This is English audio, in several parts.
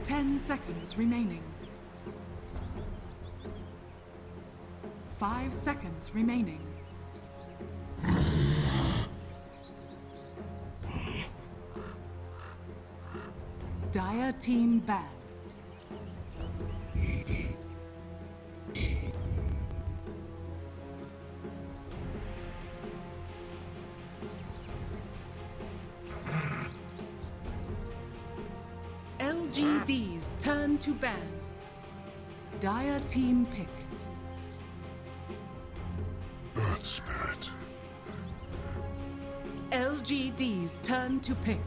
10 seconds remaining. 5 seconds remaining. Dire team ban. LGD's turn to ban. Dire team pick. Earth Spirit. LGD's turn to pick.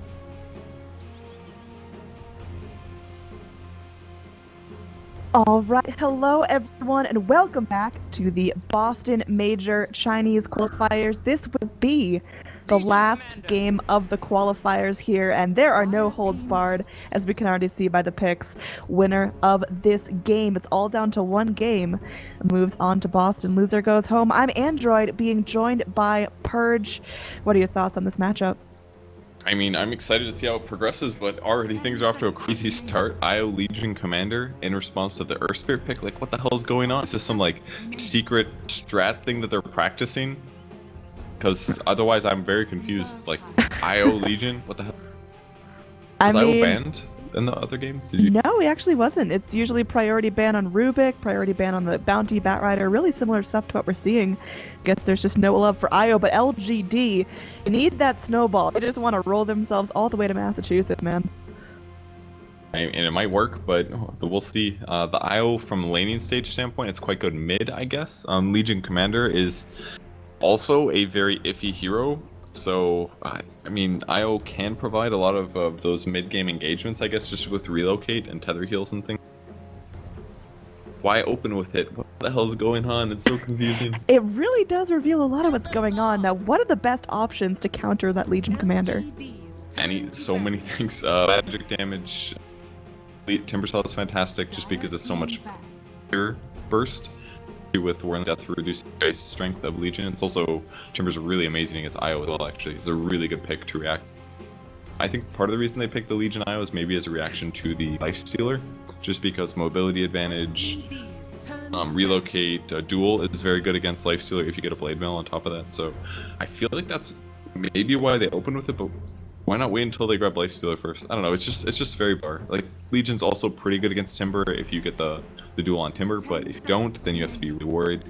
All right, hello everyone, and welcome back to the Boston Major Chinese qualifiers. This will be the last game of the qualifiers here, and there are no holds barred, as we can already see by the picks. Winner of this game, it's all down to one game, moves on to Boston. Loser goes home. I'm Android, being joined by Purge. What are your thoughts on this matchup? I mean, I'm excited to see how it progresses, but already things are off to a crazy start. IO Legion Commander in response to the Earth Spirit pick. Like, what the hell is going on? Is this some, like, secret strat thing that they're practicing? Because otherwise I'm very confused. Like, IO Legion? What the hell? Was IO banned in the other games? Did you? No, he actually wasn't. It's usually priority ban on Rubik, priority ban on the Bounty Batrider, really similar stuff to what we're seeing. Guess there's just no love for IO, but LGD, you need that snowball. They just want to roll themselves all the way to Massachusetts, man. And it might work, but we'll see. The IO from the laning stage standpoint, it's quite good mid, I guess. Legion Commander is also a very iffy hero. So, I mean, IO can provide a lot of those mid-game engagements, I guess, just with relocate and tether heals and things. Why open with it? What the hell is going on? It's so confusing. It really does reveal a lot of what's going on. Now, what are the best options to counter that Legion Commander? So many things. Magic damage. Timber Cell is fantastic just because it's so much burst. With Whirling Death reducing base strength of Legion. It's also, Timber's really amazing against IO as well, actually. It's a really good pick to react. I think part of the reason they picked the Legion IO is maybe as a reaction to the Lifestealer, just because mobility advantage, relocate, duel is very good against Lifestealer if you get a Blade Mail on top of that. So I feel like that's maybe why they opened with it, but why not wait until they grab Lifestealer first? I don't know, it's just very bar. Like, Legion's also pretty good against Timber if you get the duel on Timber, but if you don't, then you have to be really worried.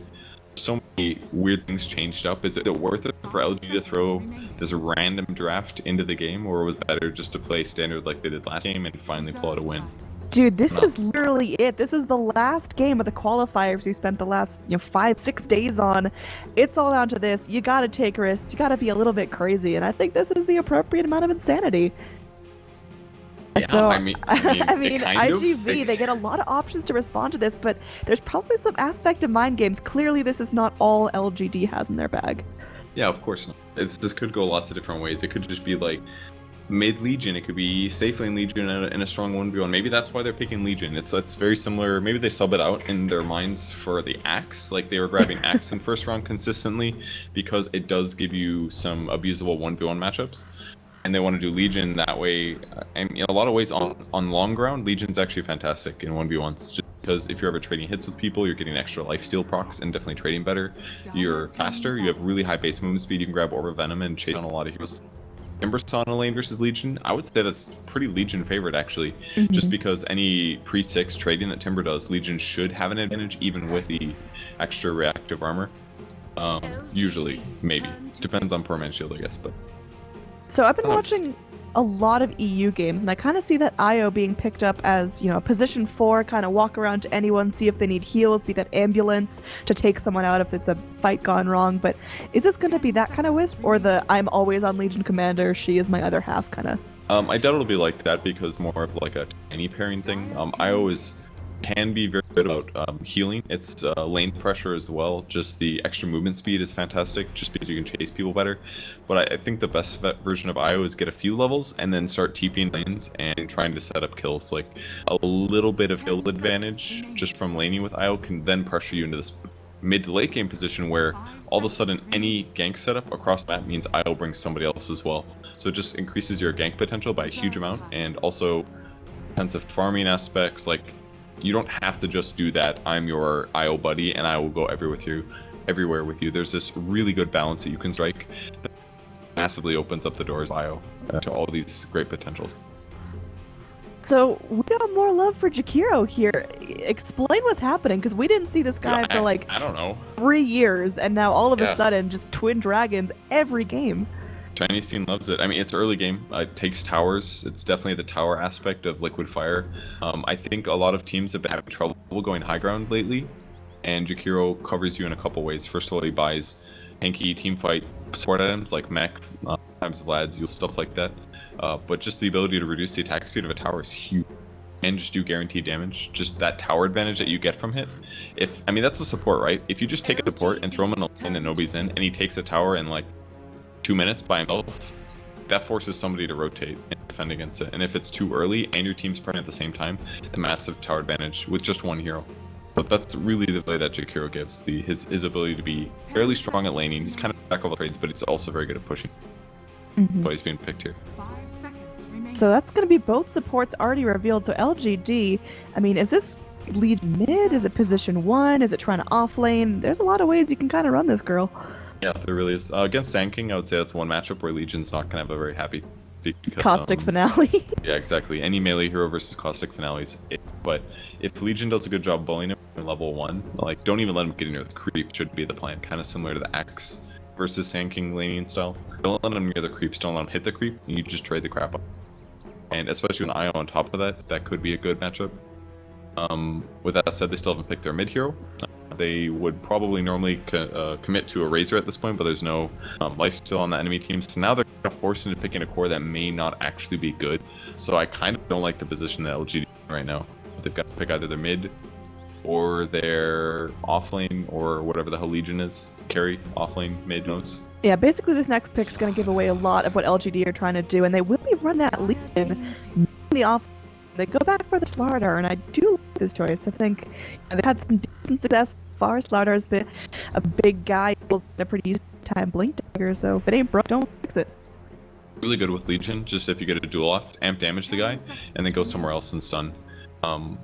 So many weird things changed up. Is it worth it for LG to throw this random draft into the game, or was it better just to play standard like they did last game and finally pull out a win? Dude, this is literally it. This is the last game of the qualifiers we spent the last 5-6 days on. It's all down to this. You gotta take risks. You gotta be a little bit crazy, and I think this is the appropriate amount of insanity. Yeah, so, I mean, iG.Vit, they get a lot of options to respond to this, but there's probably some aspect of mind games. Clearly, this is not all LGD has in their bag. Yeah, of course not. This could go lots of different ways. It could just be like mid Legion. It could be safe lane Legion and a strong 1v1. Maybe that's why they're picking Legion. It's very similar. Maybe they sub it out in their minds for the Axe. Like, they were grabbing Axe in first round consistently because it does give you some abusable 1v1 matchups. And they want to do Legion that way. And in a lot of ways, on long ground, Legion's actually fantastic in 1v1s. Just because if you're ever trading hits with people, you're getting extra lifesteal procs and definitely trading better. You're faster, you have really high base movement speed, you can grab Orb of Venom and chase on a lot of heroes. Timber Cell on a lane versus Legion, I would say that's pretty Legion favored, actually. Just because any pre-6 trading that Timber does, Legion should have an advantage, even with the extra reactive armor. Usually, maybe. Depends on poor man's shield, I guess, but... So I've been watching a lot of EU games, and I kind of see that IO being picked up as, position 4, kind of walk around to anyone, see if they need heals, be that ambulance to take someone out if it's a fight gone wrong. But is this going to be that kind of Wisp, or the I'm always on Legion Commander, she is my other half kind of? I doubt it'll be like that because more of like a tiny pairing thing. IO can be very good about healing. It's lane pressure as well. Just the extra movement speed is fantastic just because you can chase people better. But I think the best version of IO is get a few levels and then start TPing lanes and trying to set up kills. Like, a little bit of kill advantage just from laning with IO can then pressure you into this mid to late game position where all of a sudden any gank setup across the map means IO brings somebody else as well. So it just increases your gank potential by a huge amount, and also defensive farming aspects. Like, you don't have to just do that. I'm your IO buddy, and I will go everywhere with you. There's this really good balance that you can strike that massively opens up the doors IO to all these great potentials. So we got more love for Jakiro here. Explain what's happening, because we didn't see this guy for like I don't know 3 years, and now all of a sudden just twin dragons every game. Chinese team loves it. I mean, it's early game. It takes towers. It's definitely the tower aspect of Liquid Fire. I think a lot of teams have been having trouble going high ground lately, and Jakiro covers you in a couple ways. First of all, he buys tanky team fight support items like mech, times of lads, stuff like that. But just the ability to reduce the attack speed of a tower is huge, and just do guaranteed damage. Just that tower advantage that you get from it. I mean, that's the support, right? If you just take a support and throw him in a lane and nobody's in, and he takes a tower in like 2 minutes by himself, that forces somebody to rotate and defend against it. And if it's too early and your team's playing at the same time, it's a massive tower advantage with just one hero. But that's really the play that Jakiro gives, his ability to be fairly strong at laning. He's kind of jack of all trades, but he's also very good at pushing. So he's being picked here. 5 seconds remaining. So that's going to be both supports already revealed. So LGD, I mean, is this lead mid? Is it position 1? Is it trying to offlane? There's a lot of ways you can kind of run this girl. Yeah, there really is. Against Sand King, I would say that's one matchup where Legion's not going to have a very happy because, Caustic Finale. Yeah, exactly. Any melee hero versus Caustic Finales. But if Legion does a good job bullying him in level 1, like, don't even let him get near the creep should be the plan. Kind of similar to the Axe versus Sand King laning style. Don't let him near the creeps, don't let him hit the creep, and you just trade the crap up. And especially with an IO on top of that, that could be a good matchup. With that said, they still haven't picked their mid hero. They would probably normally commit to a Razor at this point, but there's no life still on the enemy team. So now they're forced into picking a core that may not actually be good. So I kind of don't like the position that LGD right now. They've got to pick either their mid or their offlane or whatever the hell Legion is. Carry, offlane, mid nodes. Yeah, basically this next pick is going to give away a lot of what LGD are trying to do, and they will be running that Legion in the off. They go back for the Slardar, and I do like this choice. I think they've had some decent success so far. Slardar has been a big guy, a pretty easy time blink dagger, so if it ain't broke, don't fix it. Really good with Legion, just if you get a duel off, amp damage the guy, and then go somewhere else and stun.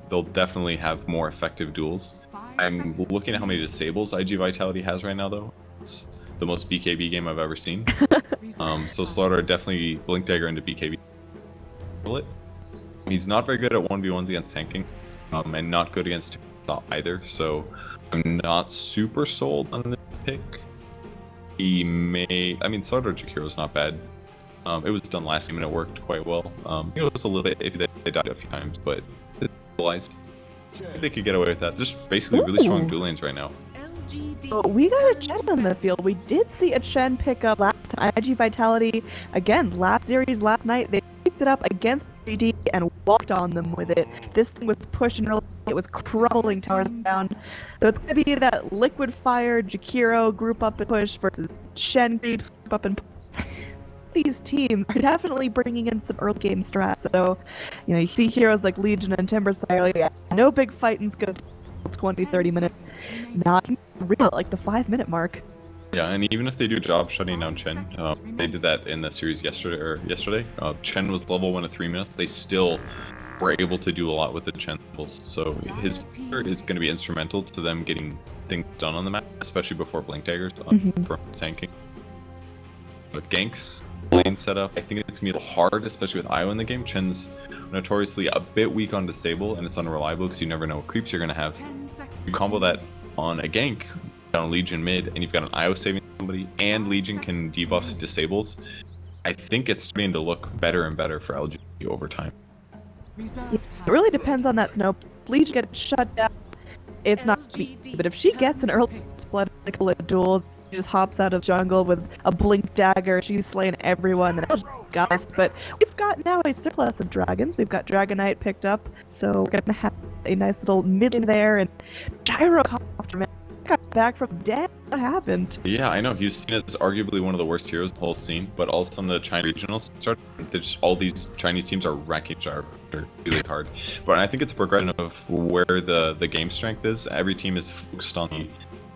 They'll definitely have more effective duels. I'm looking at how many disables iG.Vitality has right now, though. It's the most BKB game I've ever seen. So Slardar definitely blink dagger into BKB. He's not very good at 1v1s against tanking, and not good against 2 either, so I'm not super sold on this pick. He may... I mean, Slardar Jakiro's not bad. It was done last game and it worked quite well. It was a little bit iffy that they died a few times, but it's stabilized. They could get away with that. Just basically really strong dual lanes right now. So we got a Chen on the field. We did see a Chen pick up last time. iG.Vitality, again, last series, last night, they picked it up against GD and walked on them with it. This thing was pushing really, it was crumbling towers down. So it's going to be that Liquid Fire, Jakiro group up and push versus Shen creeps group up and push. These teams are definitely bringing in some early game strats. So, you know, you see heroes like Legion and Timbersail, yeah, no big fighting's going to 20-30 minutes. Not real at like the 5-minute mark. Yeah, and even if they do a job shutting down Chen, they did that in the series yesterday. Chen was level 1 at 3 minutes. They still were able to do a lot with the Chen levels. So his player is going to be instrumental to them getting things done on the map, especially before blink daggers from Sand King. With ganks, lane setup, I think it's going to be a little hard, especially with IO in the game. Chen's notoriously a bit weak on disable, and it's unreliable because you never know what creeps you're going to have. You combo that on a gank, on Legion mid, and you've got an IO saving somebody, and Legion can debuff disables. I think it's starting to look better and better for LGD over time. It really depends on that snow. Legion gets shut down, it's not going to be easy, but if she gets an early split, a couple of duels, she just hops out of jungle with a blink dagger, she's slaying everyone, and guys. But we've got now a surplus of dragons. We've got Dragonite picked up, so we're gonna have a nice little mid in there, and Gyrocopter, man, got back from dead. What happened? Yeah, I know. He's seen as arguably one of the worst heroes in the whole scene, but also in the China regionals start, all these Chinese teams are wrecking Gyrocopter really hard. But I think it's a progression of where the game strength is. Every team is focused on the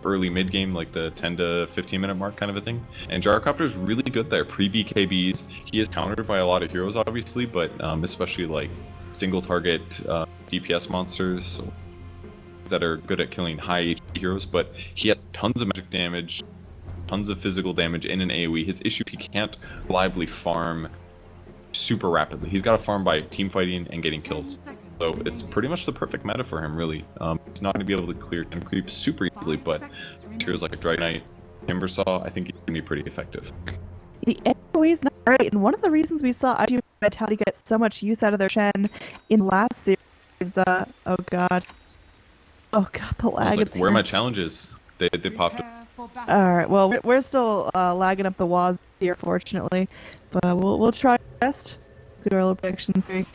early mid game, like the 10 to 15 minute mark kind of a thing, and Gyrocopter is really good there. Pre BKBs, he is countered by a lot of heroes obviously, but especially like single target DPS monsters that are good at killing high HP heroes, but he has tons of magic damage, tons of physical damage in an AoE. His issue is he can't reliably farm super rapidly. He's got to farm by team fighting and getting kills. So it's pretty much the perfect meta for him, really. He's not going to be able to clear 10 creeps super easily, but heroes like a Dragon Knight, Timbersaw, I think he's going to be pretty effective. The AoE is not great, and one of the reasons we saw iG.Vitality get so much use out of their Shen in last series is, oh god, the lag. Like, where are my challenges? They popped up. Alright, well, we're still lagging up the waz here, fortunately, but we'll try our best to do our little prediction series.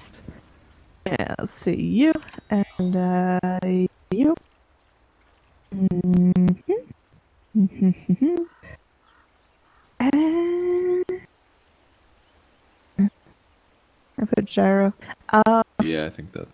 Yeah, let's see, you, and, you. And I put gyro. Yeah, I think that.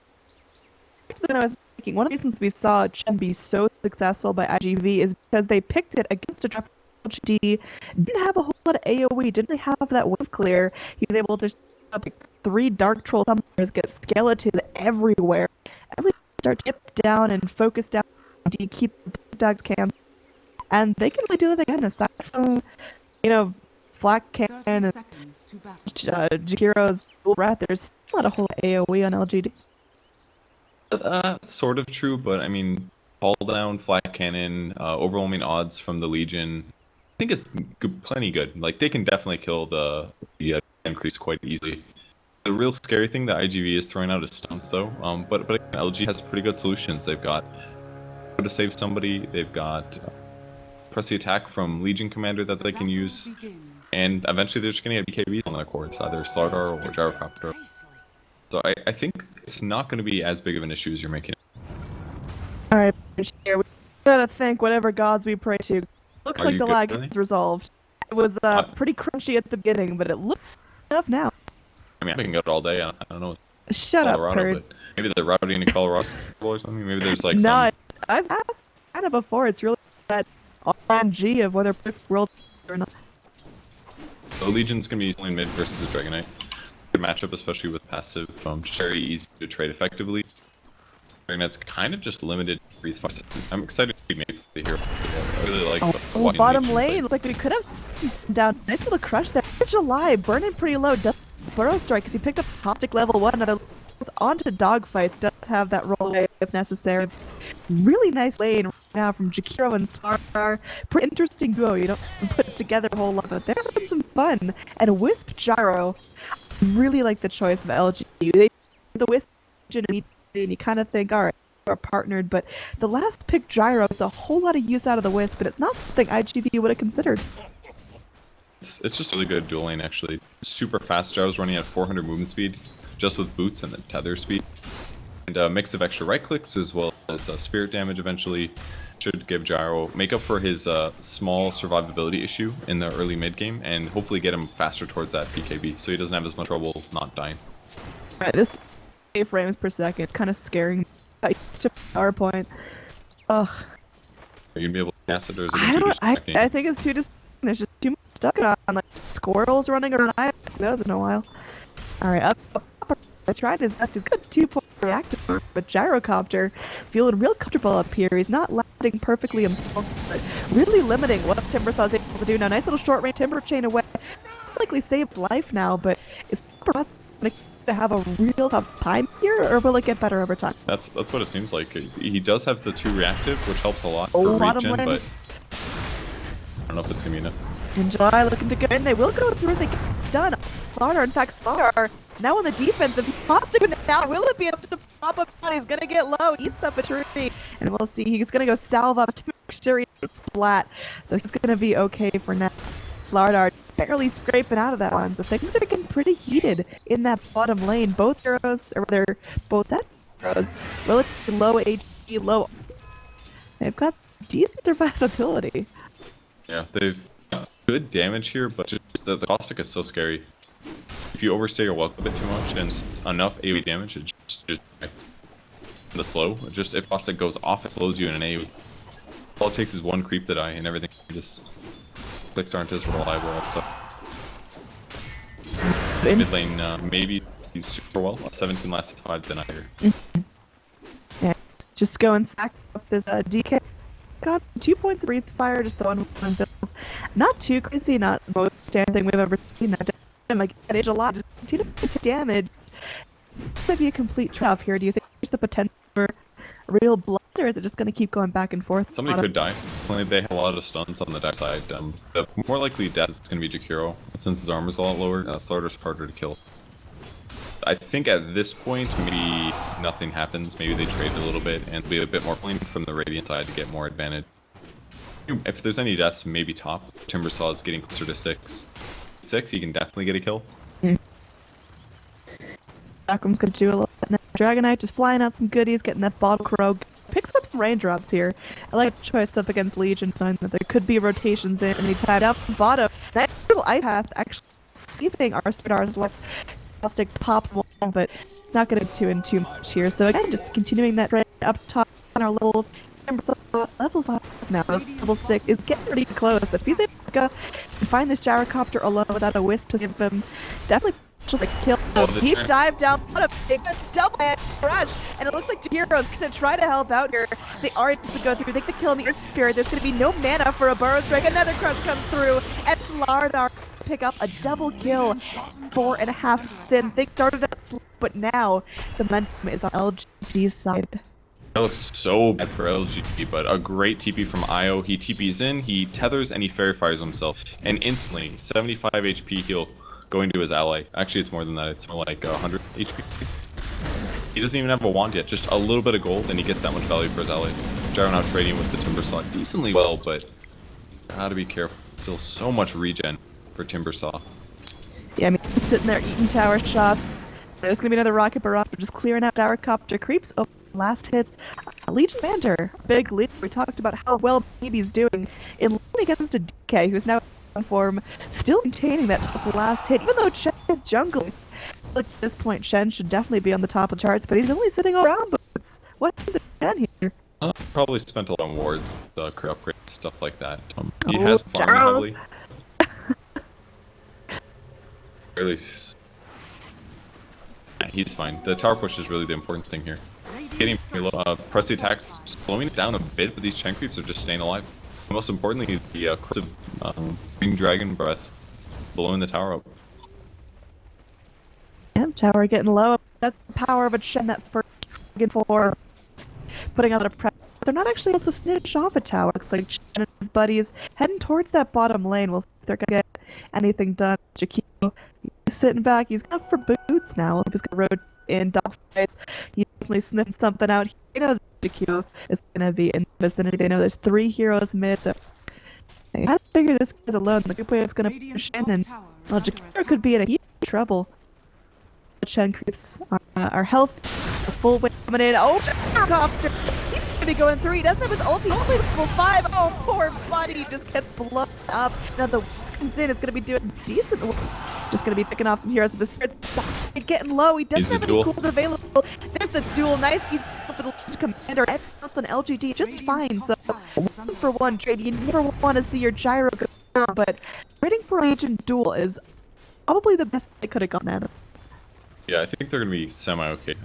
When I was thinking, one of the reasons we saw Chen be so successful by iG.Vit is because they picked it against a draft LGD, didn't have a whole lot of AoE, didn't really have that wave clear. He was able to up like 3 dark troll summoners, get skeletons everywhere. Every start to dip down and focus down to keep the dogs camp. And they can really do that again, aside from, you know, Flak Cannon and Jakiro's Breath. There's not a whole AoE on LGD. Sort of true, but I mean, fall down, Flak Cannon, overwhelming odds from the Legion. I think it's plenty good. Like, they can definitely kill the increase quite easily. The real scary thing that iG.Vit is throwing out is stuns, though. But again, LG has pretty good solutions. They've got to save somebody. They've got press the attack from Legion Commander that they can use, and eventually they're just going to get BKBs on their cores, either Slardar or Gyrocopter. So I think it's not going to be as big of an issue as you're making it. Alright, here we gotta thank whatever gods we pray to. Looks like the lag is resolved. It was pretty crunchy at the beginning, but it looks enough now. I mean, I can go all day. I don't know. Shut Colorado, up, Perd. but maybe they're routing in Colorado or something. Maybe there's like no, I've asked kind of before. It's really that RNG of whether world or not. The Legion's gonna be only mid versus the Dragon Knight. Good matchup, especially with passive. Just very easy to trade effectively. Dragon Knight's kind of just limited. I'm excited to be made the hero. I really like bottom lane. Like we could have down nice little crush there. July burning pretty low. Does Burrow strike because he picked up Caustic level 1. Another onto dogfights. Does have that roll away if necessary. Really nice lane right now from Jakiro and Slardar. Pretty interesting duo. You don't put together a whole lot, but they're having some fun. And Wisp Gyro, I really like the choice of LG. They the Wisp immediately, and you kind of think, all right, we're partnered. But the last pick Gyro, it's a whole lot of use out of the Wisp, but it's not something iG.Vit would have considered. It's just really good dual lane, actually. Super fast. Gyro's running at 400 movement speed, just with boots and the tether speed. And a mix of extra right clicks as well as spirit damage eventually should give Gyro make up for his small survivability issue in the early mid game, and hopefully get him faster towards that BKB so he doesn't have as much trouble not dying. Alright, this 8 frames per second, it's kind of scaring. PowerPoint. Ugh. Are you gonna be able to cast it, or is it too distracting? I think it's too distracting. There's just too much stuff on, like squirrels running around. I haven't seen those in a while. Alright, up. I tried his best. He's got 2-point reactor, but Gyrocopter feeling real comfortable up here. He's not landing perfectly himself, but really limiting what Timbersaw is able to do. Now, nice little short range Timber Chain away. Most likely saved life now, but is going to have a real tough time here, or will it get better over time? That's what it seems like. He does have the 2 reactive, which helps a lot for regen, but I don't know if it's gonna be enough. In July, looking to go in. They will go through. They get stun. Slardar, in fact, Slardar now on the defensive. He pops to now. Will it be able to pop up? He's gonna get low. Eats up a tree, and we'll see. He's gonna go salve up to make sure he splat. So he's gonna be okay for now. Slardar barely scraping out of that one. So things are getting pretty heated in that bottom lane. Both heroes, or rather, both set heroes, relatively low HP, low. They've got decent survivability. Yeah, they've got good damage here, but just the caustic is so scary. If you overstay your welcome a bit too much and enough AoE damage, it just the slow. Just if caustic goes off, it slows you in an AoE. All it takes is 1 creep to die, and everything just clicks aren't as reliable and stuff. Mid lane, maybe he's super well. 17 last 5 denier. Yeah, just go and sack up this DK. Got 2 points of breathe fire, just the one builds. Not too crazy, not the most standard thing we've ever seen. That like at age a lot, just continue to take damage. This might be a complete trap here. Do you think there's the potential for real blood, or is it just going to keep going back and forth? Somebody could die. They have a lot of stuns on the dark side. The more likely death is going to be Jakiro, since his armor's a lot lower. Slardr's harder to kill. I think at this point, maybe nothing happens. Maybe they trade a little bit and be a bit more playing from the Radiant side to get more advantage. If there's any deaths, maybe top. Timbersaw is getting closer to 6. 6, he can definitely get a kill. Akram's gonna do a little bit now. Dragonite just flying out some goodies, getting that bottle crow. Picks up some raindrops here. I like the choice up against Legion, knowing that there could be rotations in, and he tied up the bottom. That little ice path actually saving our Star's life. Plastic pops one, but not gonna do in too much here. So again, just continuing that right up top on our levels. Level 5 now, level 6 is getting pretty close. If he's able to go and find this gyrocopter alone without a wisp to give him, definitely kill. Deep dive down, what a big double hand rush, and it looks like Jakiro's gonna try to help out here. They are able to go through, they get the kill in the Earth Spirit. There's gonna be no mana for a Burrow Strike. Another crush comes through, and Slardar pick up a double kill. 4.5 in. They started out slow, but now the momentum is on LGD's side. That looks so bad for LGD, but a great TP from IO. He TPs in, he tethers, and he fairy fires himself. And instantly, 75 HP heal going to his ally. Actually, it's more than that. It's more like 100 HP. He doesn't even have a wand yet. Just a little bit of gold, and he gets that much value for his allies. Gyro now trading with the Timbersaw decently well, but gotta be careful. Still so much regen for Timbersaw. Yeah, I mean, just sitting there eating tower shot. There's gonna be another rocket barrage, just clearing out gyrocopter creeps. Oh, last hits. Legion Commander, big lead. We talked about how well Baby's doing in lane against a DK, who's now in form, still maintaining that top last hit, even though Shen is jungling. Look, at this point, Shen should definitely be on the top of the charts, but he's only sitting around boots. What happened to Shen here? Probably spent a lot on wards, career upgrades, stuff like that. He has farmed heavily. Really. Yeah, he's fine. The tower push is really the important thing here. Getting low, press the attacks, slowing it down a bit, but these Chen creeps are just staying alive. And most importantly, the Green Dragon Breath blowing the tower up. Yeah, tower getting low. That's the power of a Shen that first Dragon 4 putting out a pressure. They're not actually able to finish off a tower. Looks like Shen and his buddies heading towards that bottom lane. We'll see if they're gonna get anything done. Jakiro, he's sitting back. He's going for boots now. He's gonna rotate in dogfights. He's definitely sniffing something out. You know Jakiro is gonna be in the vicinity. They know there's 3 heroes mid, so I had to figure this guy's alone. The group wave's gonna push in, and well, Jakiro could be in a huge trouble. The Chen creeps are healthy. The full wave coming in. Oh, gyrocopter! He's gonna be going through. He doesn't have his ulti. Only level 5. Oh, poor buddy just gets blown up. Now the Wisp comes in. It's gonna be doing decent work. Just gonna be picking off some heroes with the sword. Getting low. He doesn't have any cools available. There's the duel. Nice. He's the Legion Commander. Everyone's on LGD just fine. So 1-for-1 trade. You never want to see your gyro go down, but trading for a Legion duel is probably the best they could have gotten at him. Yeah, I think they're going to be semi-okay.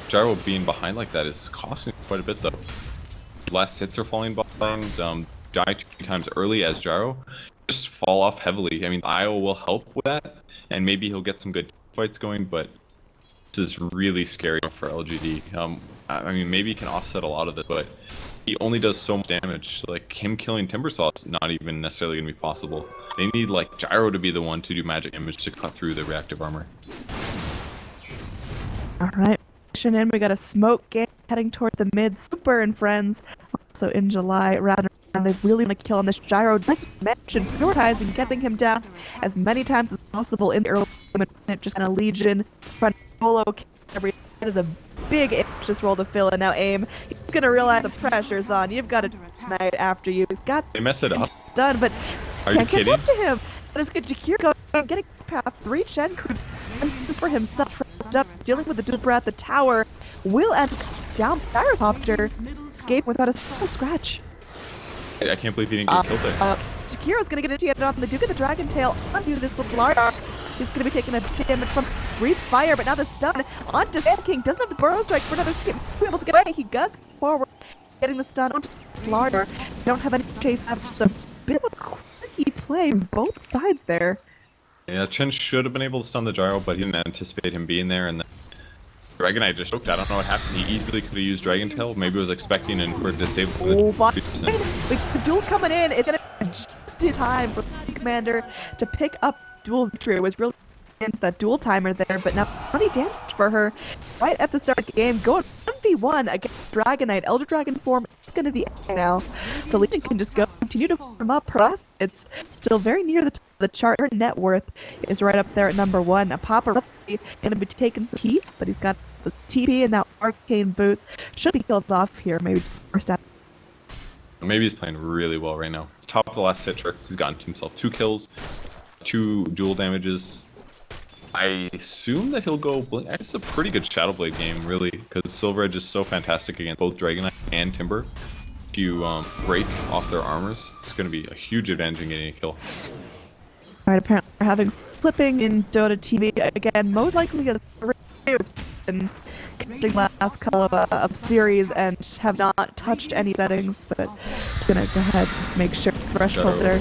Gyro being behind like that is costing quite a bit, though. Last hits are falling behind. Die 2 times early as Gyro. Just fall off heavily. I mean, IO will help with that, and maybe he'll get some good fights going, but this is really scary for LGD. I mean, maybe he can offset a lot of it, but he only does so much damage. Like, him killing Timbersaw is not even necessarily going to be possible. They need, like, Gyro to be the one to do magic damage to cut through the reactive armor. Alright, in, we got a smoke game heading towards the mid. Super and friends. Also in July, rather, and they really want to kill on this Gyro. Like you mentioned, prioritizing getting him down as many times as possible in the early game. Just kind of Legion, front solo, every that is a big anxious roll to fill, and now aim. He's gonna realize the pressure's on. You've got a tonight after you. He's got they mess it up. It's done, but are you can't catch kidding? up to him. There's good Jakiro going, getting past 3 Chen creeps for himself. Up, dealing with the dual breath. The tower will end down. Gyrocopter escape without a single scratch. I can't believe he didn't get killed there. Jakiro's gonna get it on the Duke of the Dragon Tail onto this little Lardar. He's going to be taking a damage from Breathe Fire, but now the stun onto Sand King. Doesn't have the Burrow Strike for another skip. Able to get away. He goes forward, getting the stun onto Slarder. They don't have any chase after, just a bit of a quirky play on both sides there. Yeah, Chen should have been able to stun the gyro, but he didn't anticipate him being there, and then Dragonite just choked. I don't know what happened. He easily could have used Dragon Tail. Maybe was expecting and for disabling Oh, but the the duel coming in. It's going to be just in time for the Commander to pick up duel victory. It was really against that duel timer there, but now 20 damage for her right at the start of the game. Going 1v1 against Dragonite. Elder Dragon form is going to be now. So Legion can just go continue to form up. It's still very near the top of the chart. Her net worth is right up there at number 1. A Paparazzi going to be taking some heat, but he's got the TP and now Arcane Boots. Should be killed off here, maybe first out. Maybe he's playing really well right now. He's top of the last hit tricks. He's gotten to himself 2 kills, 2 dual damages. I assume that he'll go Blink. It's a pretty good Shadow Blade game, really, because Silver Edge is so fantastic against both Dragonite and Timber. If you break off their armors, it's going to be a huge advantage in getting a kill. Alright, apparently we're having flipping in Dota TV again, most likely because it's been connecting last couple of series and have not touched any settings, but I'm just gonna go ahead and make sure thresholds there.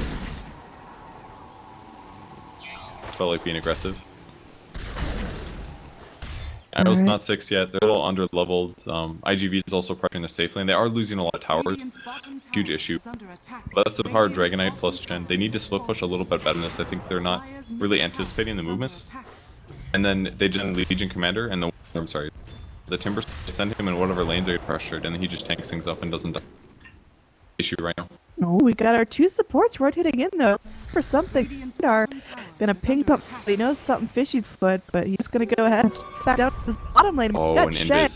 Felt like being aggressive. I know it's not 6 yet. They're a little under leveled. iG.Vit is also pressuring the safe lane. They are losing a lot of towers. Huge issue. But that's the power of Dragonite plus Chen. They need to split push a little bit better than this. I think they're not really anticipating the movements. And then they did Legion Commander and the Timber send him in whatever lanes they get pressured, and then he just tanks things up and doesn't die. Issue right now. Oh, we got our 2 supports rotating in though for something. Are gonna ping something. He knows something fishy's foot, but he's gonna go ahead and back down to this bottom lane. Oh, got and Shen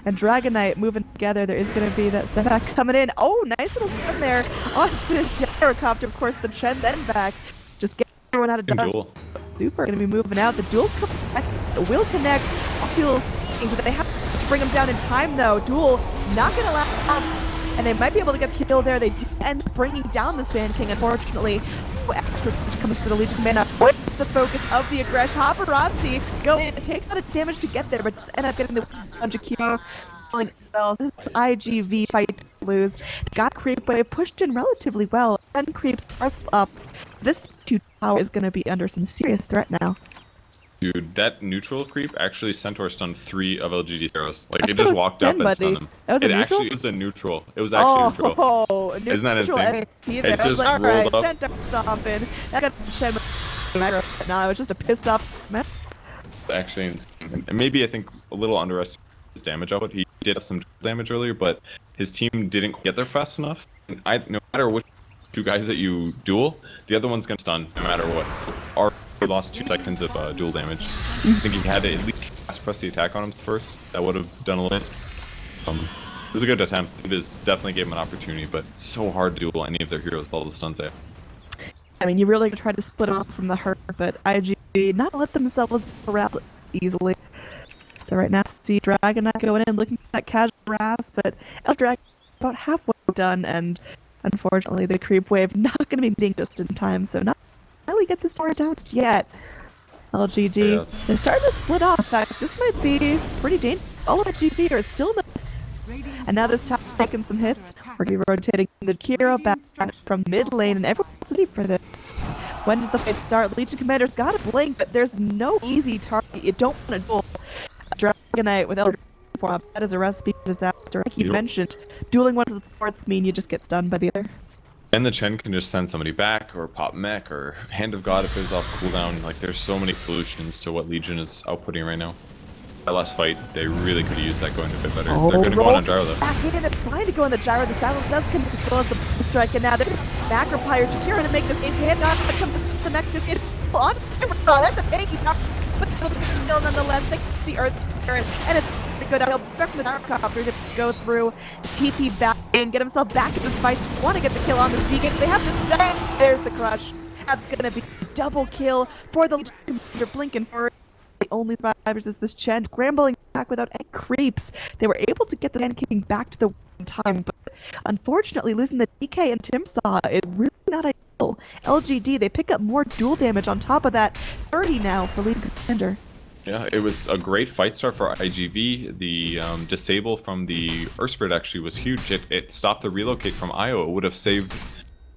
and Dragonite moving together. There is gonna be that setback coming in. Oh, nice little run there onto the gyrocopter. Of course, the Chen then back. Just get everyone out of dodge. Super gonna be moving out. The duel will connect. Duels, but they have to bring him down in time though. Duel not gonna last. And they might be able to get the kill there. They do end up bringing down the Sand King, unfortunately. Extra comes for the Legion Commander. What's the focus of the aggression? Paparazzi go in. It takes a lot of damage to get there, but end up getting the bunch of Q. This is iG.Vit fight to lose. Got creep wave pushed in relatively well. And creeps are up. This 2 tower is going to be under some serious threat now. Dude, that neutral creep actually Centaur stunned 3 of LGD zeros. Like, it just walked up and stunned them. That was it actually was a neutral. It was actually neutral. Oh, isn't that insane? It just rolled up. Centaur stomping. That got Shen. No, it was just a pissed off man. Actually insane. And maybe I think a little underestimated his damage output. He did have some damage earlier, but his team didn't get there fast enough. And no matter which 2 guys that you duel, the other one's gonna stun no matter what. So he lost 2 seconds of duel damage. I think he had to at least press the attack on him first. That would have done a little bit. It was a good attempt. It is definitely gave him an opportunity, but it's so hard to duel any of their heroes with all the stuns they have. I mean, you really try to split off from the hurt, but iG.Vit not let themselves around easily. So right now, see Dragonite going in, looking at that casual harass, but Elder Dragon about halfway done, and unfortunately, the creep wave not going to be meeting just in time, so not really get this tower down yet. LGD, they're starting to split off. In fact, this might be pretty dangerous. All iG.Vit are still in the... And now this top taking some hits. We're going to be rotating the Kiro back from mid lane, and everyone's ready for this. When does the fight start? Legion Commander's got a blink, but there's no easy target. You don't want to duel Dragonite with Elder Form. That is a recipe for disaster. Like you mentioned, dueling one of the supports mean you just get stunned by the other. And the Chen can just send somebody back, or pop mech, or Hand of God if it's off cooldown. Like, there's so many solutions to what Legion is outputting right now. That last fight, they really could have used that going a bit better. They're going to go on gyro though. Back in, it's trying to go on the gyro. The silence does come as well as the strike, and now there's back require Shakira to make this game. Hand on to come to the next is on. That's a tanky top, but still nonetheless, the Earth and it's pretty good. He'll back from the gyrocopter to go through, TP back in, get himself back in this fight. Want to get the kill on this Deacon. They have to stay. There's the crush. That's gonna be a double kill for the Legion Commander. Blinking forward. The only survivors is this Chen scrambling back without any creeps. They were able to get the Sand King back to the time, but unfortunately losing the DK and Timsaw is really not ideal. LGD, they pick up more dual damage on top of that. 30 now for lead commander. Yeah, it was a great fight start for iG.Vit. The disable from the Earth Spirit actually was huge. It stopped the relocate from Io. It would have saved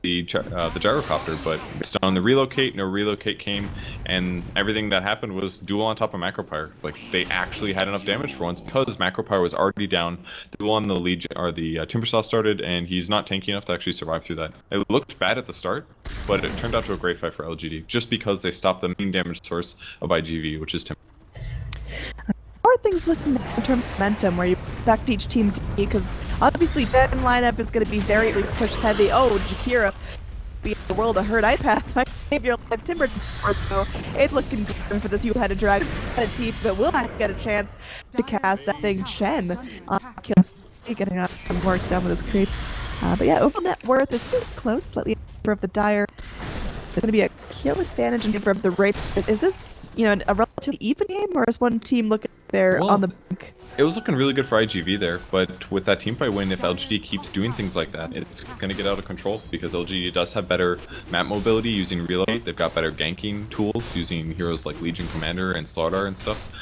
the gyrocopter, but based on the relocate, no relocate came, and everything that happened was duel on top of Macropyre. Like, they actually had enough damage for once because Macropyre was already down. Duel on the Legion, or the Timbersaw started, and he's not tanky enough to actually survive through that. It looked bad at the start, but it turned out to a great fight for LGD, just because they stopped the main damage source of iG.Vit, which is Timber. How are things looking in terms of momentum, where you expect each team to be? Because obviously, that lineup is going to be very push heavy. Oh, Jakira, be in the world of hurt iPad. My savior live Timber, so it's looking good for the two-headed dragon team, but will not get a chance to cast that thing. Chen, getting out some work done with his creeps. But yeah, overall net worth is pretty close, slightly in favor of the Dire. There's going to be a kill advantage in favor of the Rape. Is this, you know, a relatively even game, or is one team looking there on the bank? It was looking really good for iG.Vit there, but with that teamfight win, if LGD keeps doing things like that, it's going to get out of control, because LGD does have better map mobility using relocate. They've got better ganking tools using heroes like Legion Commander and Slardar and stuff.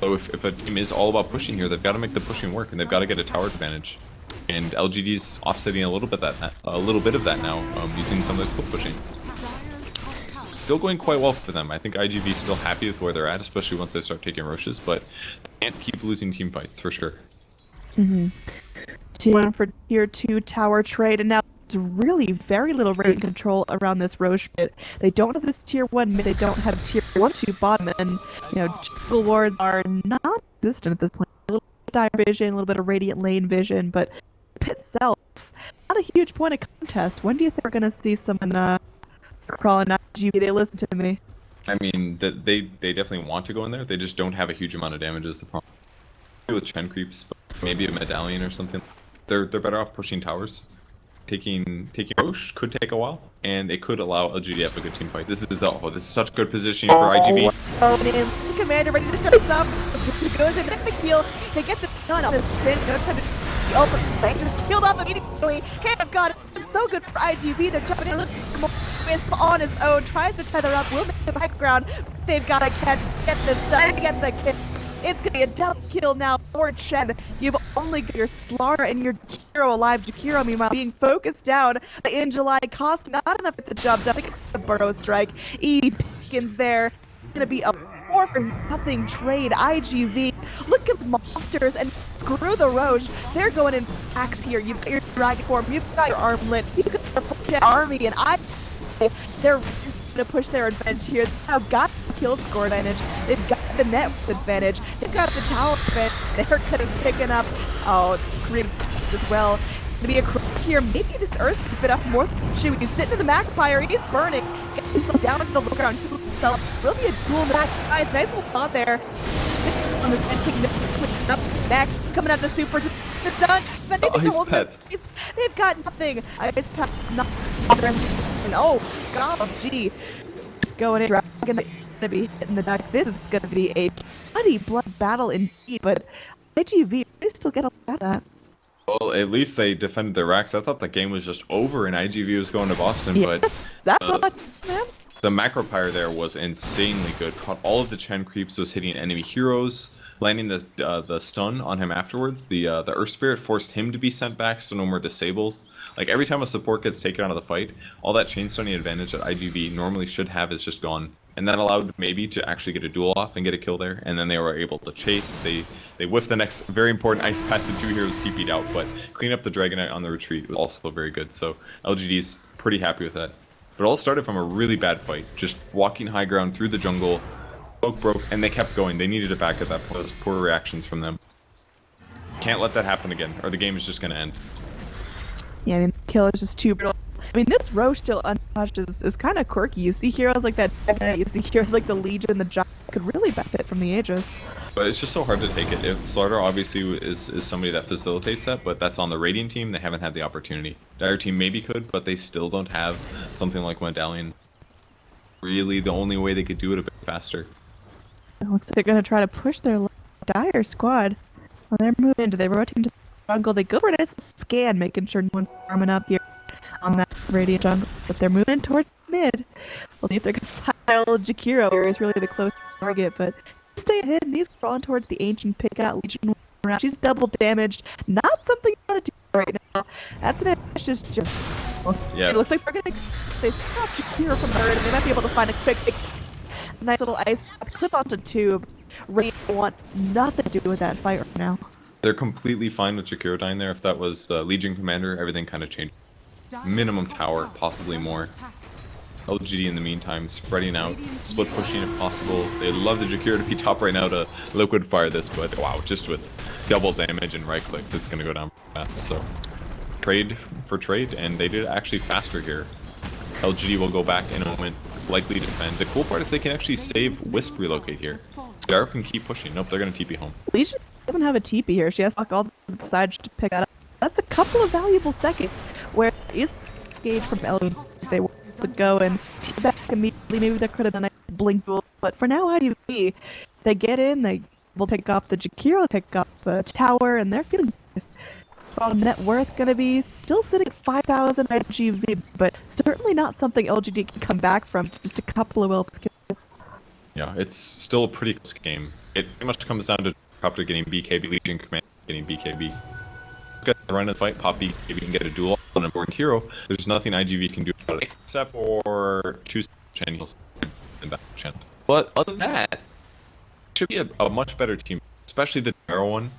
So if a team is all about pushing here, they've got to make the pushing work, and they've got to get a tower advantage. And LGD's offsetting a little bit of that now, using some of their skill pushing. It's still going quite well for them. I think iG.Vit's still happy with where they're at, especially once they start taking Roches, but they can't keep losing team fights for sure. 2-1 for tier 2 tower trade, and now there's really very little rating control around this Roche pit. They don't have this tier 1 mid, they don't have tier 1-2 bottom, and you know, jungle wards are not existent at this point. A little bit of dire vision, a little bit of radiant lane vision, but the pit itself, not a huge point of contest. When do you think we're gonna see someone crawling out iG.Vit? They listen to me. I mean, they definitely want to go in there. They just don't have a huge amount of damage is the problem. With Chen creeps, but maybe a medallion or something. They're better off pushing towers. Taking Roche could take a while, and it could allow LGD to have a good team fight. This is such good positioning for iG.Vit. Oh man, the commander ready to jump up. He goes in, the kill. They get the gun on this spin. No time to just killed off immediately. Can't have got it. It's so good for iG.Vit. They're jumping in, looking for more. Wisp on his own, tries to tether up, will make the background. They've got to catch, get this done, get the kill. It's gonna be a double kill now for Chen. You've only got your Slardar and your Jakiro alive. Jakiro, meanwhile, being focused down in July, cost not enough at the job done. The Burrow strike. Pickens there. It's gonna be a 4-for-0 trade. iG.Vit, look at the monsters and screw the Roche. They're going in packs here. You've got your dragon form, you've got your armlet, you've got the full army, and they're gonna push their advantage here. They've now got the kill score advantage. They've got the net advantage. They've got the tower advantage. They're gonna be picking up creep as well. Gonna be a crush here. Maybe this Earth is a bit up more. Should we sit in the Macropyre? He's burning. Getting himself down to the low ground. Will be a dual match. Guys, nice little thought there. On this end, picking up back, coming at the super to the done. But they they've got nothing. Ice Pet, nothing. And oh god, gee, just going in. Dragon gonna be hitting the deck. This is gonna be a bloody battle indeed. But iG.Vit, they still get a lot of that. Well, at least they defended their racks. I thought the game was just over and iG.Vit was going to Boston, but the Macropyre there was insanely good. Caught all of the Chen creeps, was hitting enemy heroes, landing the stun on him afterwards. The Earth Spirit forced him to be sent back, so no more disables. Like, every time a support gets taken out of the fight, all that chain stunning advantage that iG.Vit normally should have is just gone. And that allowed maybe to actually get a duel off and get a kill there, and then they were able to chase. They whiffed the next very important ice path. The two heroes TP'd out, but clean up the Dragonite on the retreat was also very good. So LGD's pretty happy with that. But it all started from a really bad fight, just walking high ground through the jungle. Smoke broke, and they kept going. They needed it back at that point. Those poor reactions from them. Can't let that happen again, or the game is just going to end. Yeah, I mean, the kill is just too brutal. I mean, this Roche still untouched is kind of quirky. You see heroes like that, you see heroes like the Legion, the Giant, could really benefit from the Aegis. But it's just so hard to take it. If Slardar obviously is somebody that facilitates that, but that's on the Radiant team, they haven't had the opportunity. Dire team maybe could, but they still don't have something like Medallion. Really, the only way they could do it a bit faster. It looks like they're going to try to push their Dire squad. Well, they're moving. Do they rotate into jungle. They go for a nice scan, making sure no one's farming up here on that radiant jungle. But they're moving towards mid. We'll see if they're going to find Jakiro, who is really the closest target. But stay ahead, and he's crawling towards the Ancient, pick out Legion around. She's double damaged. Not something you want to do right now. That's an ambitious jump. Yeah. It looks like we're going to stop Jakiro from her, and they might be able to find a quick, nice little ice clip onto tube. Radiant want nothing to do with that fight right now. They're completely fine with Jakiro dying there. If that was Legion Commander, everything kind of changed. Minimum tower, possibly more. LGD in the meantime, spreading out, split pushing if possible. They'd love the Jakiro to be top right now to liquid fire this, but wow, just with double damage and right clicks, it's going to go down fast. So, trade for trade, and they did it actually faster here. LGD will go back in a moment, likely defend. The cool part is they can actually save Wisp relocate here. Gyro can keep pushing. Nope, they're going to TP home. Legion doesn't have a TP here. She has to walk all the sides to pick that up. That's a couple of valuable seconds where is engaged from LGD. They were to go and team back immediately. Maybe there could have been a blink duel, but for now, iG.Vit, they get in, they will pick up the Jakiro, pick up a tower, and they're feeling good. Well, net worth gonna be still sitting at 5,000 iG.Vit, but certainly not something LGD can come back from. Just a couple of well skills. Yeah, it's still a pretty close game. It pretty much comes down to Copter getting BKB, Legion Command getting BKB. Got to run a fight, pop BKB and get a duel on an important hero. There's nothing iG.Vit can do about it except for 2 channels in that chant. But other than that, it should be a much better team, especially the Gyro one.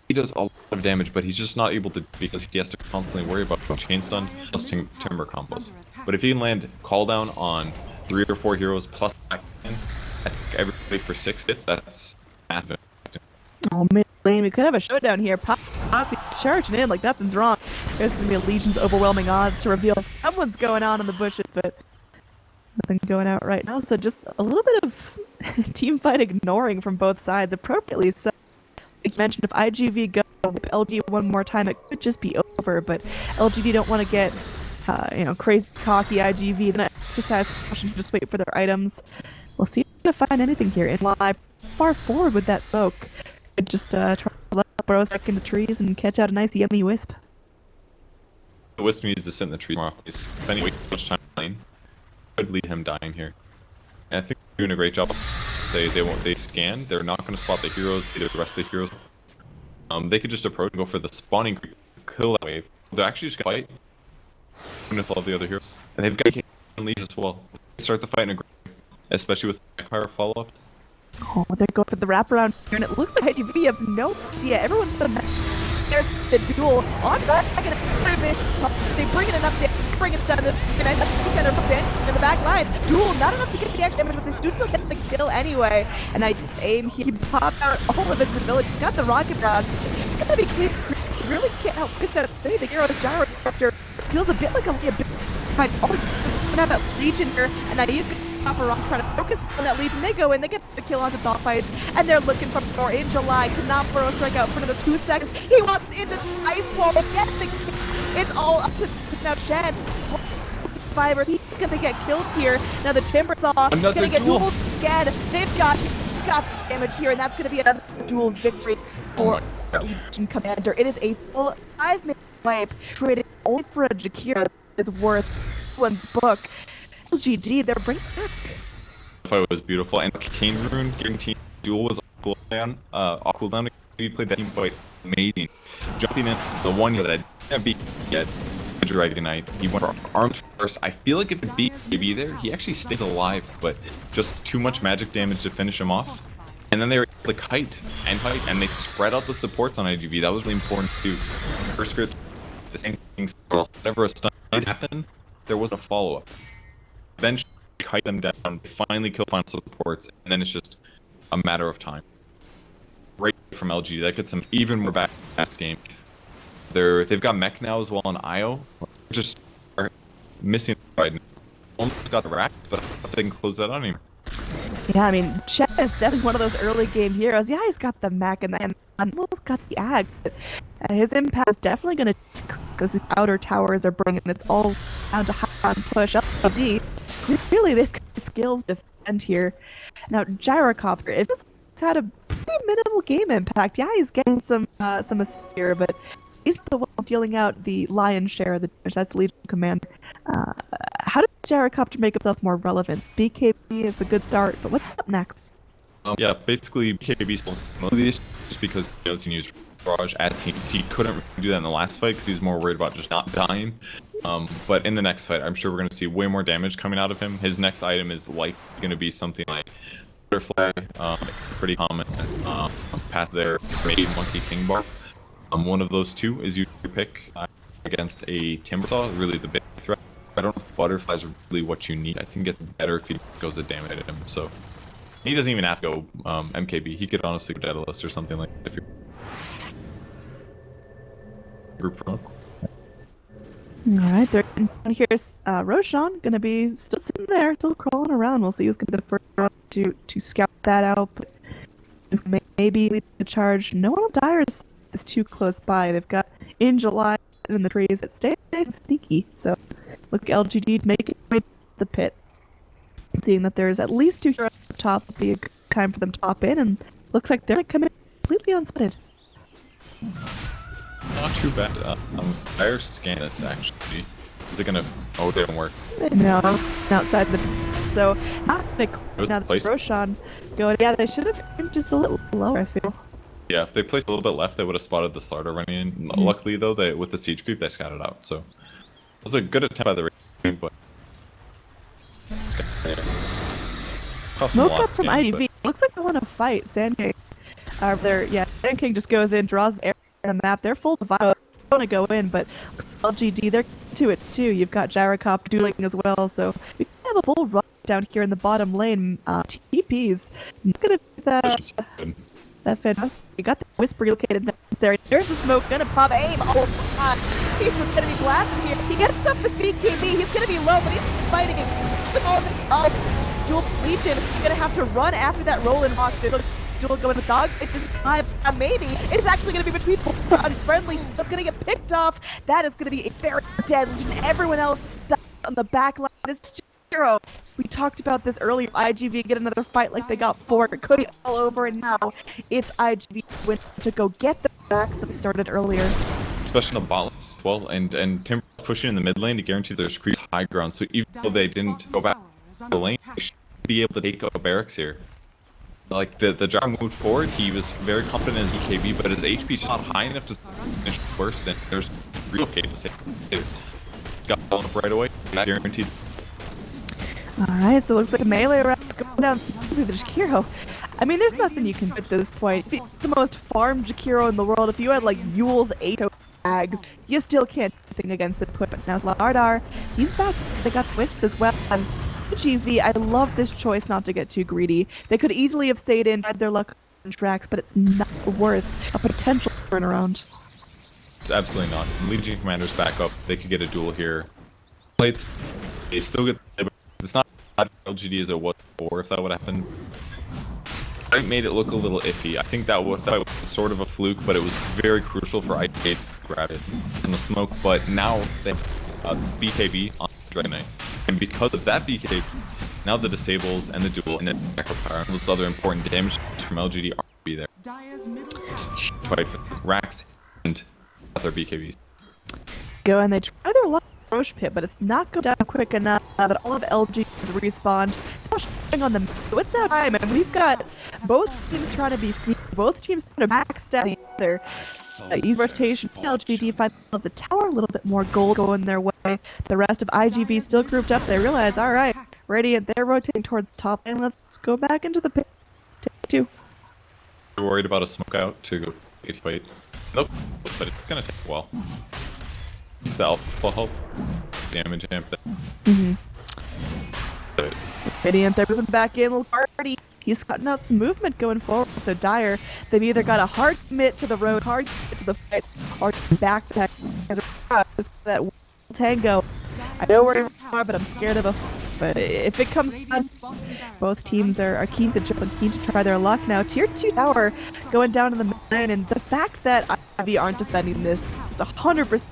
He does a lot of damage, but he's just not able to because he has to constantly worry about chain stun plus timber combos. But if he can land call down on 3 or 4 heroes plus back in, I think everybody for 6 hits, that's massive. Oh man, we could have a showdown here. Poppy charging in like nothing's wrong. There's gonna be a Legion's overwhelming odds to reveal someone's going on in the bushes, but nothing going out right now. So just a little bit of team fight ignoring from both sides, appropriately so. Like you mentioned, if iG.Vit go with LG one more time, it could just be over. But LGD don't want to get, crazy cocky. iG.Vit then exercise caution to just wait for their items. We'll see if we can find anything here. In live, far forward with that soak. Could just try to burrow back in the trees and catch out a nice yummy wisp. The Wisp needs to sit in the tree more often. Spending way too much time playing could lead him dying here. And I think they're doing a great job. They scan. They're not going to spot the heroes. They do the rest of the heroes. They could just approach and go for the spawning creep, kill that wave. They're actually just going to fight with all the other heroes. And they've got Legion as well. They start the fight in a great way, especially with Qualifier follow-ups. Oh, they're going for the wraparound here, and it looks like iG.Vit have no idea. Everyone's the there's the duel on back and they bring in enough damage, bring it down to the nice kind of damage in the back line. Duel, not enough to get the extra damage, but this dude still gets the kill anyway. And I aim, he popped out all of his ability, got the rocket round. It's gonna be clean. He really can't help this out of the hero gyro after feels a bit like a bit but gonna have that Legion here, and I use Copper Rock trying to focus on that Legion. They go in, they get the kill onto Thought Fights, and they're looking for more in July. Cannot burrow strike out for another 2 seconds. He wants into Ice Wall, gets the kill. It's all up to now Shed. Survivor, he's gonna get killed here. Now the Timber's off, gonna get dueled again. They've got damage here, and that's gonna be another duel victory for Legion Commander. It is a full 5-minute wipe, traded only for a Jakiro is worth one's book. LGD, they're bringing back. The fight was beautiful, and Cane Rune guaranteed duel was off cooldown. He played that team fight amazing. Jumping in the one that didn't beat yet, Dragonite. He went for armed first. I feel like if it beat maybe there, he actually stays alive, but just too much magic damage to finish him off. And then they were able to kite, and they spread out the supports on iG.Vit. That was really important too. First script, the same thing. Whenever a stun happened, there was a follow-up. Eventually, kite them down, finally kill final supports, and then it's just a matter of time. Right from LG, that gets them even more back in this game. They've got mech now as well on IO. Just are missing right now. Almost got the rack, but they can close that on him. Yeah, I mean, Chet is definitely one of those early game heroes. Yeah, he's got the mech and almost got the ag. But his impact is definitely going to because the outer towers are bringing. It's all down to high on push. LGD, really, they've got the skills to defend here. Now, Gyrocopter, it's had a pretty minimal game impact. Yeah, he's getting some assists here, but he's the one dealing out the lion's share of the damage. That's Legion Commander. How does Gyrocopter make himself more relevant? BKB is a good start, but what's up next? Yeah, basically BKB still most of these just because he knows he can use Barrage as he couldn't really do that in the last fight because he's more worried about just not dying. But in the next fight, I'm sure we're going to see way more damage coming out of him. His next item is likely going to be something like Butterfly, pretty common path there, maybe Monkey King Bar. One of those two is your pick against a Timbersaw, really the big threat. I don't know if Butterflies are really what you need. I think it's better if he goes to damage at him. So he doesn't even have to go MKB. He could honestly go Daedalus or something like that if you're group from. Alright, here's Roshan gonna be still sitting there, still crawling around. We'll see who's gonna be the first one to scout that out. But maybe lead the charge. No one on Dire is too close by. They've got in July in the trees. It stays sneaky. So look, LGD make it to the pit. Seeing that there's at least 2 heroes up top, would be a good time for them to hop in, and looks like they're gonna come in completely unspotted. Not too bad. Fire scan this actually. Is it gonna? Oh, it didn't work. No, outside the. So not gonna now placed. Roshan going. Yeah, they should have been just a little lower, I feel. Yeah, if they placed a little bit left, they would have spotted the Slardar running in. Luckily, though, with the siege creep, they scouted out. So it was a good attempt by the Raven, but smoke up from iG.Vit. Looks like they want to fight. Sand King. Sand King just goes in, draws the air on the map. They're full of violence. They want to go in, but LGD, they're to it too. You've got Gyrocopter dueling as well, so we have a full run down here in the bottom lane. TP's not gonna do that fantastic. You got the whisper located necessary. There's the smoke, gonna pop aim. Oh my god, he's just gonna be blasted here. He gets up with BKB. He's gonna be low, but he's fighting it. Dual Legion. He's gonna have to run after that roll-in box. Duel going to dog. It's just maybe it's actually going to be between unfriendly. That's going to get picked off. That is going to be a very dead Legion. Everyone else dies on the back line. This hero. We talked about this earlier. iG.Vit get another fight like they got 4. It could be all over, and now it's iG.Vit win to go get the backs that started earlier. Especially in the bot lane as well, and Timber pushing in the mid lane to guarantee there's creep high ground. So even though they didn't go back to the lane, they should be able to take out barracks here. Like the Jar moved forward, he was very confident in his BKB, but his HP is not high enough to finish first, and there's relocate to save it. Got blown up right away, not guaranteed. Alright, so it looks like a melee round is going down to the Jakiro. I mean, there's nothing you can do at this point. It's the most farmed Jakiro in the world. If you had like Yule's 8 tags, you still can't do anything against the put. But now Slardar, he's back. They got Wisp as well. And iG.Vit, I love this choice not to get too greedy. They could easily have stayed in, tried their luck on tracks, but it's not worth a potential turnaround. It's absolutely not. Legion Commander's back up. They could get a duel here. Plates, they still get. It's not LGD as it was before. If that would happen, it made it look a little iffy. I think that was sort of a fluke, but it was very crucial for iG.Vit to grab it in the smoke. But now they have BKB on Dragon Knight. And because of that BKB, now the disables and the duel and the Necropower and those other important damage from LGD are be there. Fight for racks and other BKBs. Go and they try their luck on Roche Pit, but it's not going down quick enough now that all of LG is respawned. Showing on them. So it's now time, and we've got both teams trying to be sneaky, both teams trying to backstab the other. Ease rotation, LGD find themselves a tower, a little bit more gold going their way. The rest of iG.Vit still grouped up. They realize, alright, Radiant, they're rotating towards the top, and let's go back into the pit. Take 2. You're worried about a smoke out to go get fight. Nope, but it's gonna take a while. Self will help damage him. Radiant, they're moving back in, little party. He's cutting out some movement going forward. So Dire, they've either got a hard commit to the road, hard commit to the fight, or back that tango. I know where you are, but I'm scared of a. But if it comes down, both teams are keen to jump and keen to try their luck now. Tier 2 tower going down to the mid lane, and the fact that iG.Vit aren't defending this, just 100%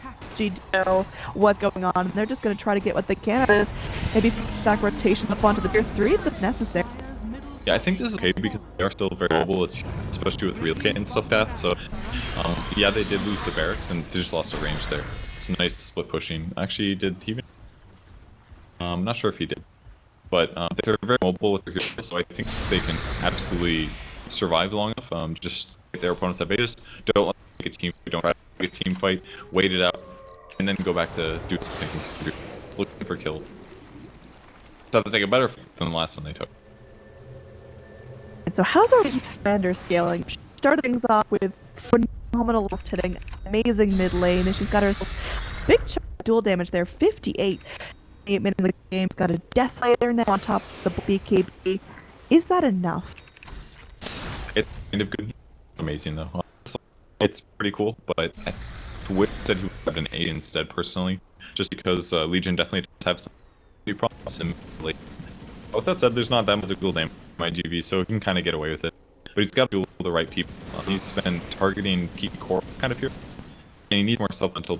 know what's going on, and they're just going to try to get what they can out of this. Maybe stack rotation up onto the tier 3s if necessary. Yeah, I think this is okay because they are still very mobile as especially with relocate and stuff like that. So, yeah, they did lose the barracks and they just lost the range there. It's a nice split pushing. Actually, did he even? I'm not sure if he did, but they're very mobile with their heroes, so I think they can absolutely survive long enough. Just if their opponents have Vegas, don't let them make a team. Don't try to make a team fight. Wait it out, and then go back to doing something. Looking for kills. So have to take a better fight than the last one they took. And so how's our commander scaling? She started things off with phenomenal last hitting, amazing mid lane, and she's got herself a big chunk of dual damage there, 58. 8 minutes in the game, she's got a Desolator now on top of the BKB. Is that enough? It's kind of good. Amazing though. It's pretty cool, but I wish that he would have an 8 instead personally, just because Legion definitely does have some new problems. And like, with that said, there's not that much dual damage in iG.Vit, so he can kind of get away with it. But he's got to do the right people. He's been targeting key core kind of here, and he needs more supplemental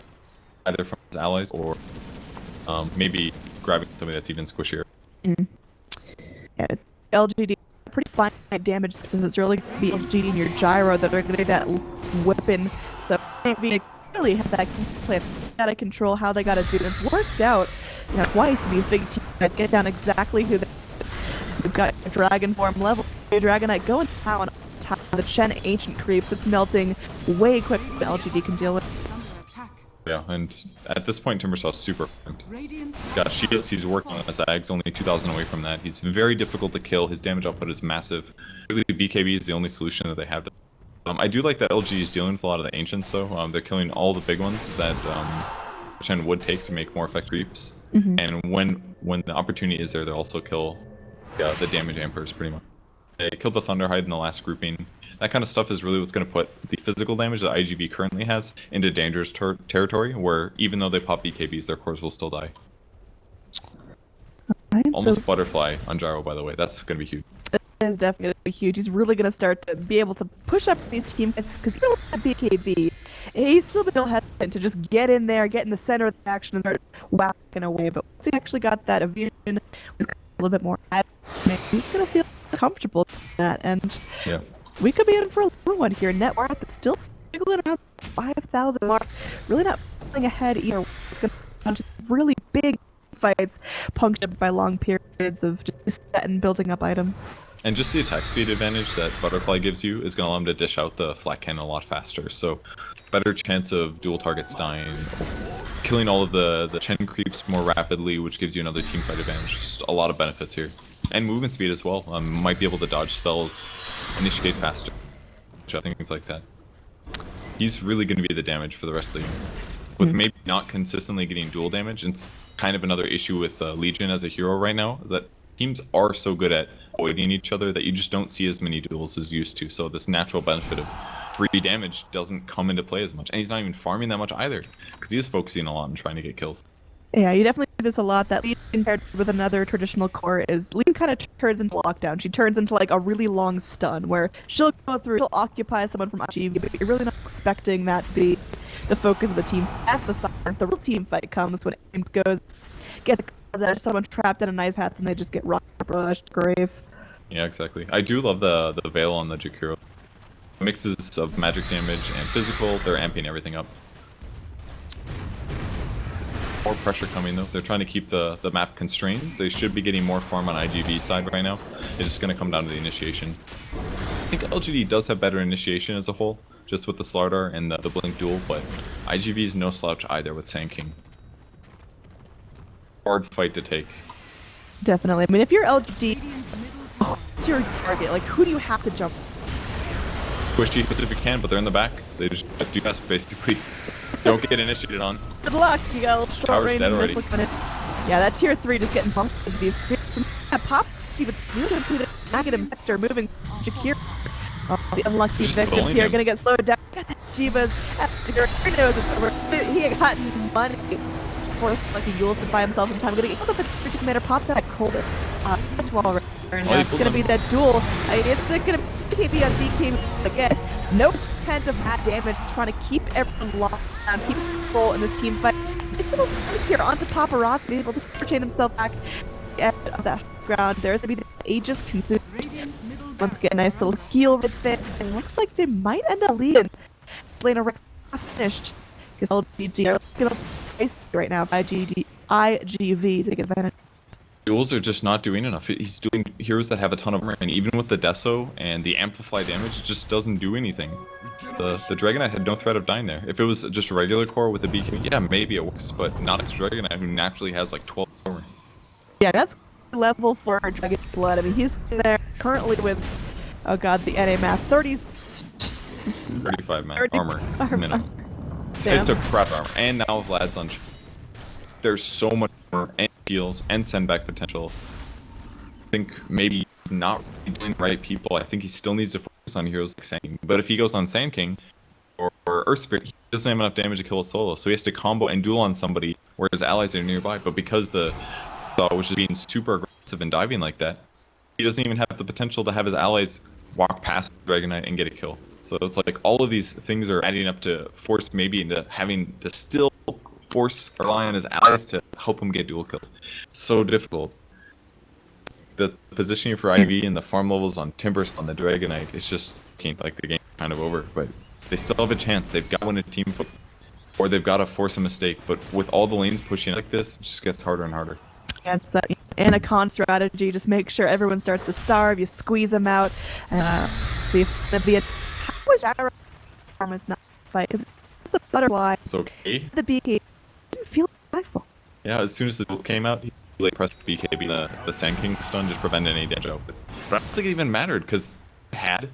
either from his allies or maybe grabbing something that's even squishier. Yeah, it's LGD, pretty fine damage since it's really going to be LGD and your gyro that are going to get that weapon. So maybe really have that plan out of control how they got to do it. It's worked out, you know, twice in these big teams that get down exactly who they've got a dragon form level. Dragonite going down on top of the Chen ancient creeps. It's melting way quicker than LGD can deal with. Yeah, and at this point, Timbersaw is super farmed. Got shields, he's working on his Zags, only 2,000 away from that. He's very difficult to kill, his damage output is massive. Really, BKB is the only solution that they have. I do like that LG is dealing with a lot of the Ancients, though. They're killing all the big ones that Chen would take to make more effective creeps. And when the opportunity is there, they'll also kill the damage Ampers, pretty much. They killed the Thunderhide in the last grouping. That kind of stuff is really what's going to put the physical damage that iG.Vit currently has into dangerous territory, where even though they pop BKBs, their cores will still die. Right, Almost butterfly on Gyro, by the way. That's going to be huge. That is definitely going to be huge. He's really going to start to be able to push up these team fights, because even with that BKB, he's still been hesitant to just get in there, get in the center of the action, and start whacking away. But once he actually got that evasion, he's got a little bit more admin, he's going to feel comfortable with that, and yeah. We could be in for a long one here. Net worth is still stiggling around 5,000 mark. Really not pulling ahead either. It's going to come to really big fights, punctured by long periods of just set and building up items. And just the attack speed advantage that Butterfly gives you is going to allow him to dish out the flat cannon a lot faster. So, better chance of dual targets dying, killing all of the Chen creeps more rapidly, which gives you another team fight advantage. Just a lot of benefits here. And movement speed as well. Might be able to dodge spells, initiate faster, things like that. He's really going to be the damage for the rest of the game. With maybe not consistently getting dual damage, it's kind of another issue with Legion as a hero right now, is that teams are so good at avoiding each other that you just don't see as many duels as you used to. So this natural benefit of free damage doesn't come into play as much. And he's not even farming that much either, because he is focusing a lot on trying to get kills. Yeah, you definitely see this a lot. That Legion paired with another traditional core is Legion kind of turns into lockdown. She turns into like a really long stun where she'll go through, she'll occupy someone from iG.Vit, but you're really not expecting that to be the focus of the team. That's the signs. The real team fight comes when aim goes, get someone trapped in a nice path and they just get rushed grave. Yeah, exactly. I do love the Veil on the Jakiro. Mixes of magic damage and physical, they're amping everything up. More pressure coming though. They're trying to keep the map constrained. They should be getting more farm on iG.Vit side right now. It's just going to come down to the initiation. I think LGD does have better initiation as a whole, just with the Slardar and the Blink duel, but iG.Vit is no slouch either with Sand King. Hard fight to take. Definitely. I mean, if you're LGD, what's your target? Like, who do you have to jump? Push defense if you can, but they're in the back. They just do best basically. Don't get initiated on. Good luck, you got a little short Tower's range dead in already. this minute. Yeah, that tier 3 just getting bumped with these creeps. And that pop even really negative sector moving Jakir. Oh, the unlucky Just victim bullying here him. gonna get slowed down. Got that Jiva's Jakir knows it's over. He had gotten money for lucky Yules to buy himself some time. Gonna get killed if the commander pops out at Colder. First wall right now. It's gonna be that duel. It's gonna be KB on BK again. No intent of that damage, trying to keep everyone locked down, keep control in this team fight. He's little here onto Paparazzi, able to chain himself back at that ground. There's gonna be the Aegis consumed. Let's get a nice little heal with it. And looks like they might end up leading. Lane Rex finished. Because LGD are looking up right now. iG.V to take advantage. Duels are just not doing enough. He's doing heroes that have a ton of armor, and even with the Deso and the Amplify damage, it just doesn't do anything. The Dragonite had no threat of dying there. If it was just a regular core with a BK, yeah, maybe it works, but not as Dragonite, who naturally has like 12 armor. Yeah, that's level for Dragon Blood. I mean, he's there currently with, oh god, the NA math, 35 man 30 armor minimum. Damn. It took crap armor, and now Vlad's on. There's so much more, and heals, and send back potential. I think maybe he's not really doing the right people. I think he still needs to focus on heroes like Sand King. But if he goes on Sand King or Earth Spirit, he doesn't have enough damage to kill a solo. So he has to combo and duel on somebody where his allies are nearby. But because the which is being super aggressive and diving like that, he doesn't even have the potential to have his allies walk past Dragonite and get a kill. So it's like all of these things are adding up to force maybe into having to still force or rely on his allies to help him get dual kills. So difficult. The positioning for IV and the farm levels on Timbers on the Dragonite is just like the game's kind of over. But they still have a chance. They've got to win a team fight, or they've got to force a mistake. But with all the lanes pushing like this, it just gets harder and harder. Yeah, it's that Anacon strategy. Just make sure everyone starts to starve. You squeeze them out. See if the how was Gyro performance not fight? Is the butterfly? It's okay. The BK didn't feel delightful. Yeah, as soon as the duel came out, he like pressed BKB the Sand King stun just prevent any damage out. But I don't think it even mattered because he had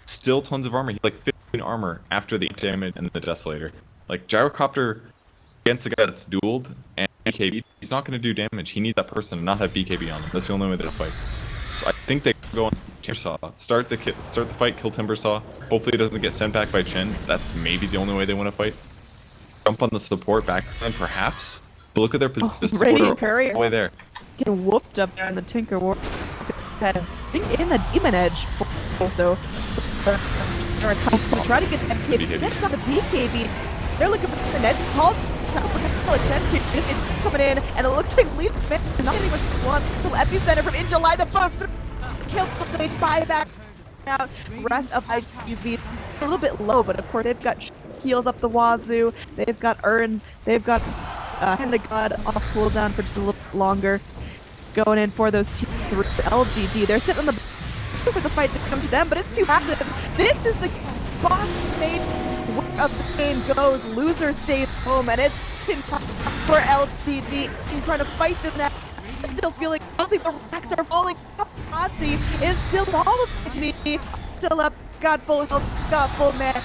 still tons of armor. He had like 15 armor after the damage and the Desolator. Like Gyrocopter against a guy that's dueled and BKB, he's not going to do damage. He needs that person and not have BKB on him. That's the only way they'll fight. So I think they go on Timbersaw, start the fight, kill Timbersaw. Hopefully it doesn't get sent back by Chen. That's maybe the only way they want to fight. Jump on the support back then perhaps. But look at their position. Radiant Courier. All the way there. Getting whooped up there in the Tinker War. I think in the Demon Edge also. Try to get the BKB. That's not the BKB. They're looking for the net. Called it's coming in, and it looks like Leaf is not getting much one. Little epicenter from in July. The both kill the stage buyback. Now, rest of iG.Vit a little bit low, but of course they've got heals up the wazoo. They've got urns. They've got Hand of God off cooldown for just a little bit longer. Going in for those teams through LGD. They're sitting on the for the fight to come to them, but it's too passive. This is the boss stage of the game goes. Loser stays home, and it's for LGD. He's trying to fight this now. Still feeling healthy. The racks are falling. Nazi is still all of HP. Still up. Got full health. Got full man.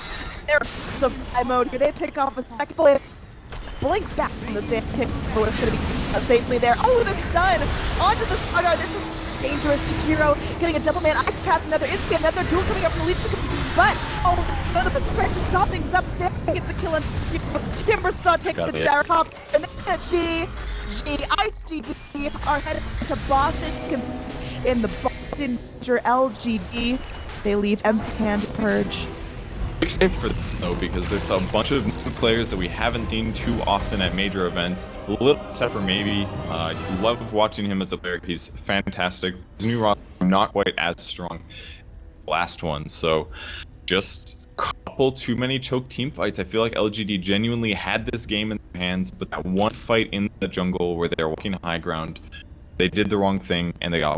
There's the fly mode. They pick off a second bullet. Blink back from the sand kick for what's going to be safely there. Oh, the stun onto the Sagar. This is dangerous. Chihiro getting a double man. Ice cast another instant. Another duel coming up from Leech. But oh, the pressure stop things up. Steph gets the kill on Timbersaw takes the Gyrocop. And then iG.Vit are headed to Boston in the Boston Major LGD. They leave empty-handed Purge. Big save for them though, because it's a bunch of new players that we haven't seen too often at major events. A little upset for maybe. Love watching him as a player. He's fantastic. His new roster not quite as strong as the last one, so just a couple too many choke team fights. I feel like LGD genuinely had this game in their hands, but that one fight in the jungle where they're walking high ground, they did the wrong thing and they got